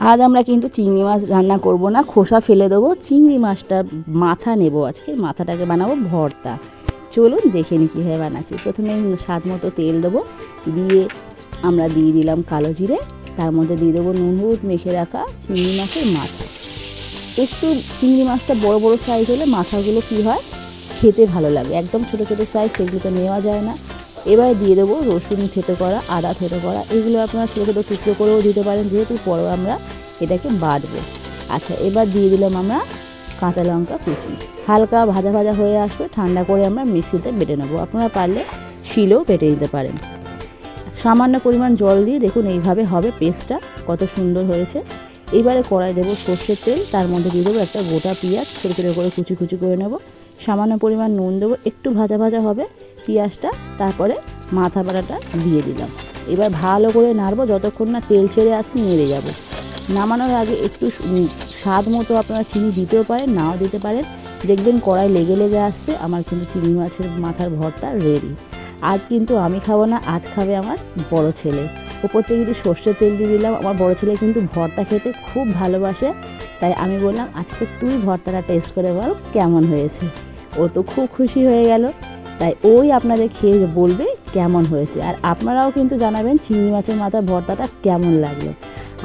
আজ আমরা কিন্তু চিংড়ি মাছ রান্না করব না, খোসা ফেলে দেবো। চিংড়ি মাছটার মাথা নেব, আজকে মাথাটাকে বানাবো ভর্তা। চলুন দেখে নিই কীভাবে বানাচ্ছি। প্রথমে স্বাদ মতো তেল দেবো, দিয়ে আমরা দিয়ে দিলাম কালো জিরে, তার মধ্যে দিয়ে দেবো নুন হলুদ মেখে রাখা চিংড়ি মাছের মাথা। একটু চিংড়ি মাছটা বড় বড় সাইজ হলে মাথাগুলো কী হয়, খেতে ভালো লাগে। একদম ছোটো ছোটো সাইজ সেগুলো তো নেওয়া যায় না। এবার দিয়ে দেবো রসুন থেতো করা, আদা থেতো করা, এগুলো আপনারা ছোটো ছোটো টুকরো করেও দিতে পারেন, যেহেতু পরে আমরা এটাকে বাটবো। আচ্ছা, এবার দিয়ে দিলাম আমরা কাঁচা লঙ্কা কুচি। হালকা ভাজা ভাজা হয়ে আসবে, ঠান্ডা করে আমরা মিক্সিতে বেটে নেবো। আপনারা পারলে শিলেও বেটে নিতে পারেন। সামান্য পরিমাণ জল দিয়ে দেখুন এইভাবে হবে পেস্টটা, কত সুন্দর হয়েছে। এইবারে কড়াই দেবো সর্ষের তেল, তার মধ্যে দিয়ে দেবো একটা গোটা পেঁয়াজ ছোটো ছোটো করে কুচি কুচি করে নেব। সামান্য পরিমাণ নুন দেবো, একটু ভাজা ভাজা হবে পেঁয়াজটা, তারপরে মাথা বাটাটা দিয়ে দিলাম। এবার ভালো করে নাড়বো, যতক্ষণ না তেল ছেড়ে আসছে নেড়ে যাব। নামানোর আগে একটু স্বাদ মতো আপনারা চিনি দিতেও পারেন, নাও দিতে পারেন। দেখবেন কড়াই লেগে লেগে আসছে। আমার কিন্তু চিংড়ি মাছের মাথার ভর্তা রেডি। আজ কিন্তু আমি খাবো না, আজ খাবে আমার বড় ছেলে। ওপর থেকে একটু সর্ষের তেল দিয়ে দিলাম। আমার বড় ছেলে কিন্তু ভর্তা খেতে খুব ভালোবাসে, তাই আমি বললাম আজকে তুই ভর্তাটা টেস্ট করে বল কেমন হয়েছে। ও তো খুব খুশি হয়ে গেল। তাই ওই আপনাদের খেয়ে বলবে কেমন হয়েছে। আর আপনারাও কিন্তু জানাবেন চিংড়ি মাছের মাথার ভর্তাটা কেমন লাগলো।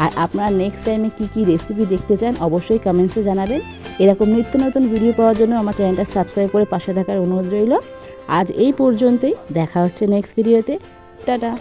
আর আপনারা নেক্সট টাইমে কী কী রেসিপি দেখতে চান অবশ্যই কমেন্টসে জানাবেন। এরকম নিত্য নতুন ভিডিও পাওয়ার জন্য আমার চ্যানেলটা সাবস্ক্রাইব করে পাশে থাকার অনুরোধ রইল। আজ এই পর্যন্তই, দেখা হচ্ছে নেক্সট ভিডিওতে। টাটা।